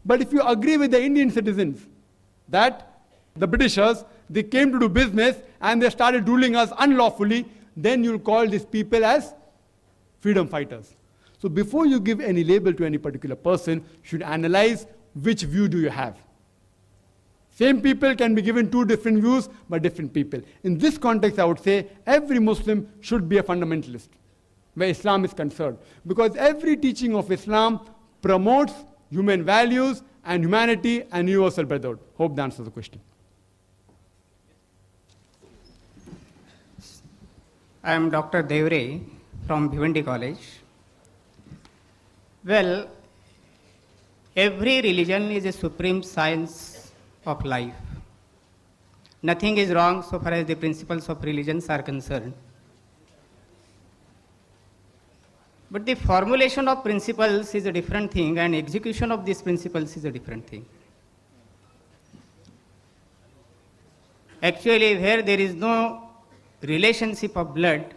But if you agree with the Indian citizens that the Britishers, they came to do business and they started ruling us unlawfully, then you'll call these people as freedom fighters. So before you give any label to any particular person, you should analyze which view do you have. Same people can be given two different views by different people. In this context, I would say every Muslim should be a fundamentalist where Islam is concerned. Because every teaching of Islam promotes human values and humanity and universal brotherhood. Hope that answers the question. I am Dr. Devre from Bhiwandi College. Well, every religion is a supreme science of life. Nothing is wrong so far as the principles of religions are concerned. But the formulation of principles is a different thing, and execution of these principles is a different thing. Actually, where there is no relationship of blood,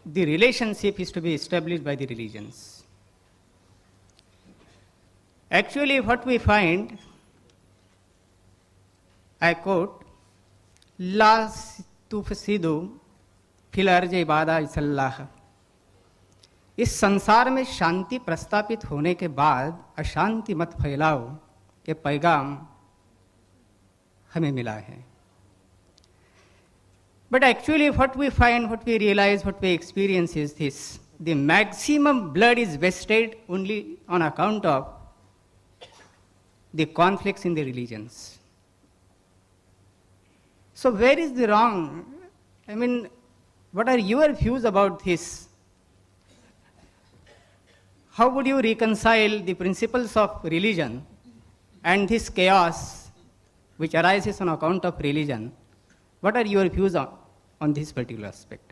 the relationship is to be established by the religions. Actually, what we find, I quote, La tufsidu fil ardi ibada isallah. इस संसार में शांति प्रस्तापित होने के बाद अशांति मत फैलाओ, ये पैगाम हमें मिला है. But actually what we find, what we realize, what we experience is this: the maximum blood is wasted only on account of the conflicts in the religions. So where is the wrong? I mean, what are your views about this? How would you reconcile the principles of religion and this chaos which arises on account of religion? What are your views on this particular aspect?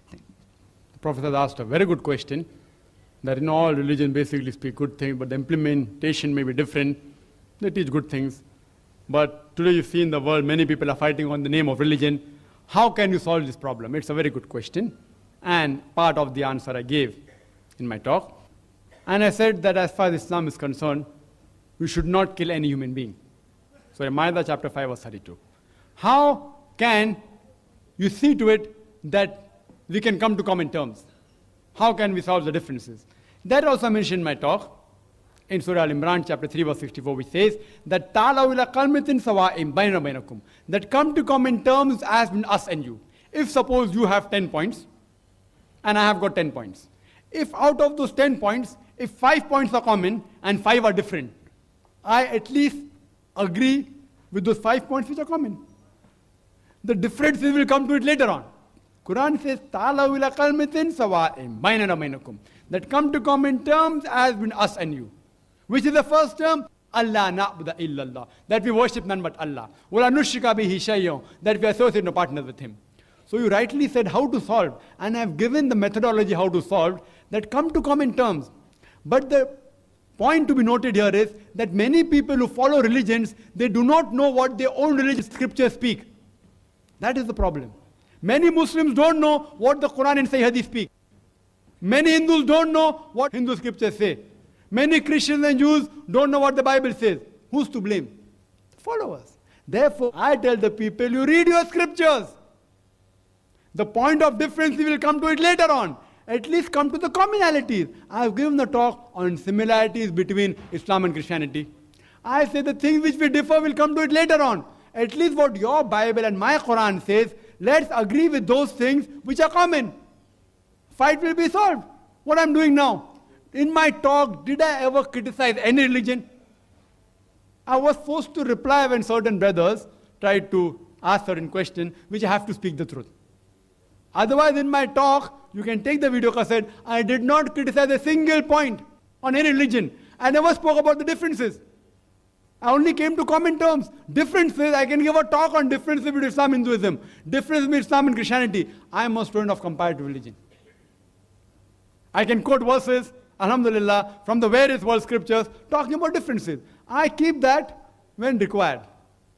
The Prophet has asked a very good question, that in all religion basically speak good things, but the implementation may be different. They teach good things. But today you see in the world many people are fighting on the name of religion. How can you solve this problem? It's a very good question. And part of the answer I gave in my talk. And I said that as far as Islam is concerned, we should not kill any human being. So in Maida chapter 5 verse 32. How can you see to it that we can come to common terms? How can we solve the differences? That also I mentioned in my talk in Surah Al-Imran chapter 3 verse 64, which says that ta'alaw ila qalmatin sawa'in bainana bainakum, that come to common terms as in us and you. If suppose you have 10 points and I have got 10 points. If out of those 10 points, if 5 points are common and 5 are different, I at least agree with those 5 points which are common. The differences will come to it later on. Quran says, ta'alaw ila qalmatin sawa'in bainana bainakum, that come to common terms as in us and you. Which is the first term? Allah na'budu illallah, that we worship none but Allah. Wala nushrika bihi shay'an, that we associate no partners with Him. So you rightly said how to solve, and I have given the methodology how to solve, that come to common terms. But the point to be noted here is that many people who follow religions, they do not know what their own religious scriptures speak. That is the problem. Many Muslims don't know what the Quran and Sahih Hadith speak. Many Hindus don't know what Hindu scriptures say. Many Christians and Jews don't know what the Bible says. Who's to blame? Followers. Therefore, I tell the people, you read your scriptures. The point of difference, we will come to it later on. At least come to the commonalities. I have given the talk on similarities between Islam and Christianity. I say the things which we differ, will come to it later on. At least what your Bible and my Quran says, let's agree with those things which are common. Fight will be solved. What I'm doing now. In my talk, did I ever criticize any religion? I was forced to reply when certain brothers tried to ask certain questions, which I have to speak the truth. Otherwise, in my talk, you can take the video cassette, I did not criticize a single point on any religion. I never spoke about the differences. I only came to common terms. Differences, I can give a talk on differences between Islam and Hinduism, differences between Islam and Christianity. I am a student of comparative religion. I can quote verses, alhamdulillah, from the various world scriptures talking about differences. I keep that when required.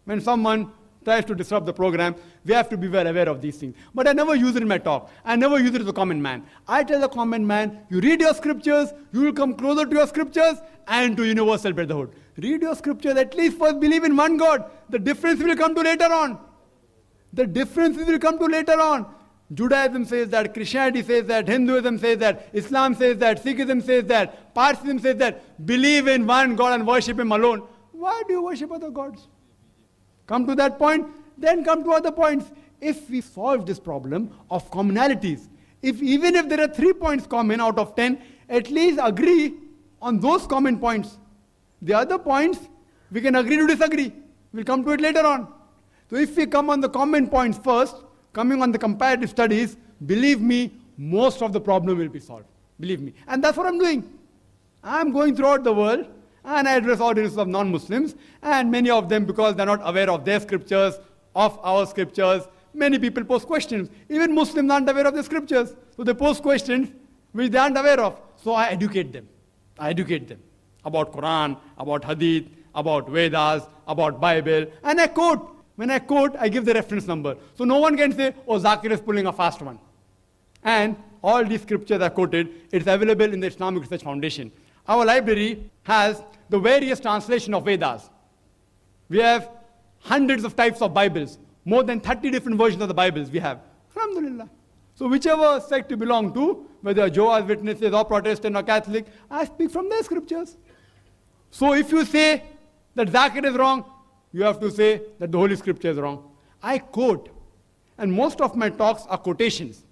When someone tries to disrupt the program, we have to be well aware of these things. But I never use it in my talk. I never use it as a common man. I tell the common man, you read your scriptures, you will come closer to your scriptures and to universal brotherhood. Read your scriptures, at least first believe in one God. The difference will come to later on. The difference will come to later on. Judaism says that, Christianity says that, Hinduism says that, Islam says that, Sikhism says that, Parsiism says that. Believe in one God and worship Him alone. Why do you worship other gods? Come to that point, then come to other points. If we solve this problem of commonalities, even if there are 3 points common out of 10, at least agree on those common points. The other points, we can agree to disagree. We'll come to it later on. So if we come on the common points first, coming on the comparative studies, believe me, most of the problem will be solved. Believe me. And that's what I'm doing. I'm going throughout the world and I address audiences of non-Muslims, and many of them, because they're not aware of their scriptures, of our scriptures, many people pose questions. Even Muslims aren't aware of the scriptures. So they pose questions which they aren't aware of. So I educate them. I educate them about Quran, about Hadith, about Vedas, about Bible, and I quote. When I quote, I give the reference number. So no one can say, oh, Zakir is pulling a fast one. And all these scriptures I quoted, it's available in the Islamic Research Foundation. Our library has the various translation of Vedas. We have hundreds of types of Bibles, more than 30 different versions of the Bibles we have. Alhamdulillah. So whichever sect you belong to, whether Jehovah's Witnesses or Protestant or Catholic, I speak from their scriptures. So if you say that Zakir is wrong, you have to say that the Holy Scripture is wrong. I quote, and most of my talks are quotations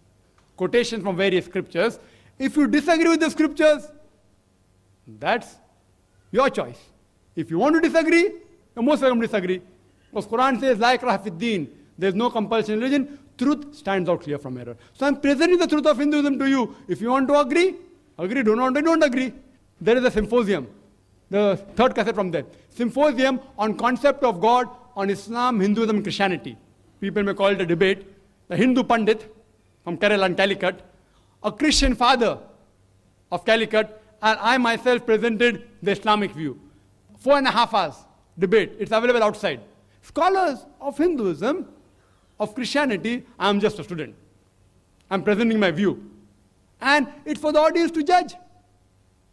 from various scriptures. If you disagree with the scriptures, that's your choice. If you want to disagree, you're most welcome to disagree. Because Quran says, La ikraha fid deen, there's no compulsion in religion. Truth stands out clear from error. So I'm presenting the truth of Hinduism to you. If you want to agree, agree. Don't agree. There is a symposium. The third cassette from there. Symposium on concept of God, on Islam, Hinduism, and Christianity. People may call it a debate. The Hindu Pandit from Kerala and Calicut, a Christian father of Calicut, and I myself presented the Islamic view. 4.5 hours debate. It's available outside. Scholars of Hinduism, of Christianity, I'm just a student. I'm presenting my view. And it's for the audience to judge.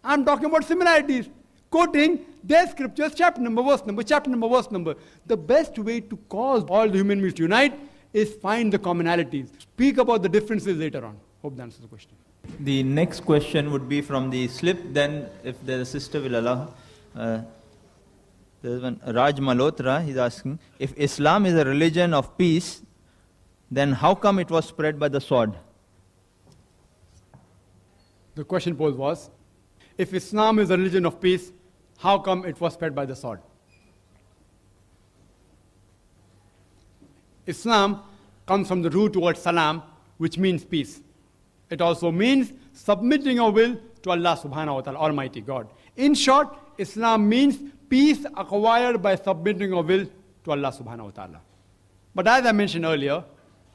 I'm talking about similarities. Quoting their scriptures, chapter number, verse number, chapter number, verse number. The best way to cause all the human beings to unite is find the commonalities. Speak about the differences later on. Hope that answers the question. The next question would be from the slip. Then, if the sister will allow, there's one Raj Malhotra. He's asking, if Islam is a religion of peace, then how come it was spread by the sword? The question posed was, if Islam is a religion of peace, how come it was spread by the sword? Islam comes from the root word salam, which means peace. It also means submitting your will to Allah subhanahu wa ta'ala, Almighty God. In short, Islam means peace acquired by submitting your will to Allah subhanahu wa ta'ala. But as I mentioned earlier,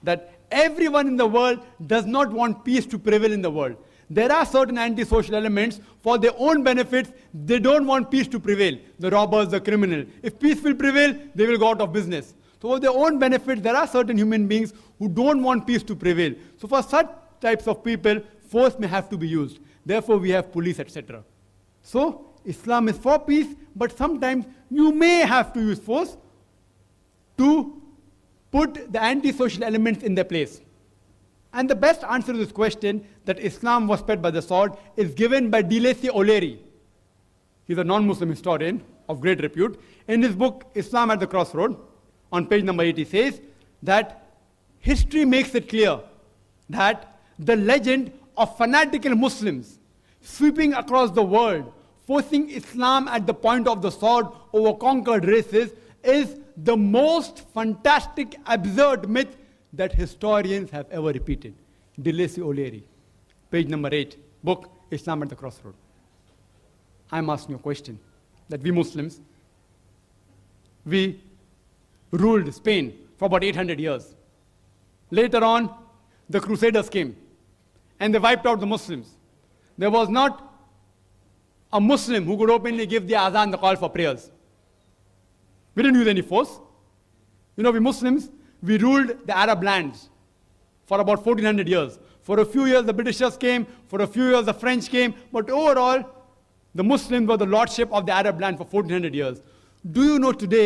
that everyone in the world does not want peace to prevail in the world. There are certain anti-social elements for their own benefits. They don't want peace to prevail. The robbers, the criminal. If peace will prevail, they will go out of business. So for their own benefits, there are certain human beings who don't want peace to prevail. So for such types of people, force may have to be used. Therefore, we have police, etc. So Islam is for peace, but sometimes you may have to use force to put the anti-social elements in their place. And the best answer to this question, that Islam was spread by the sword, is given by Deleuze O'Leary. He's a non-Muslim historian of great repute. In his book, Islam at the Crossroad, on page number 80, says that history makes it clear that the legend of fanatical Muslims sweeping across the world, forcing Islam at the point of the sword over conquered races, is the most fantastic, absurd myth that historians have ever repeated. Deleuze O'Leary, page number 8, book Islam at the Crossroad. I'm asking you a question, that we Muslims, we ruled Spain for about 800 years. Later on, the Crusaders came and they wiped out the Muslims. There was not a Muslim who could openly give the azan, the call for prayers. We didn't use any force. You know, we Muslims, we ruled the Arab lands for about 1400 years. For a few years, the Britishers came. For a few years, the French came. But overall, the Muslims were the lordship of the Arab land for 1400 years. Do you know today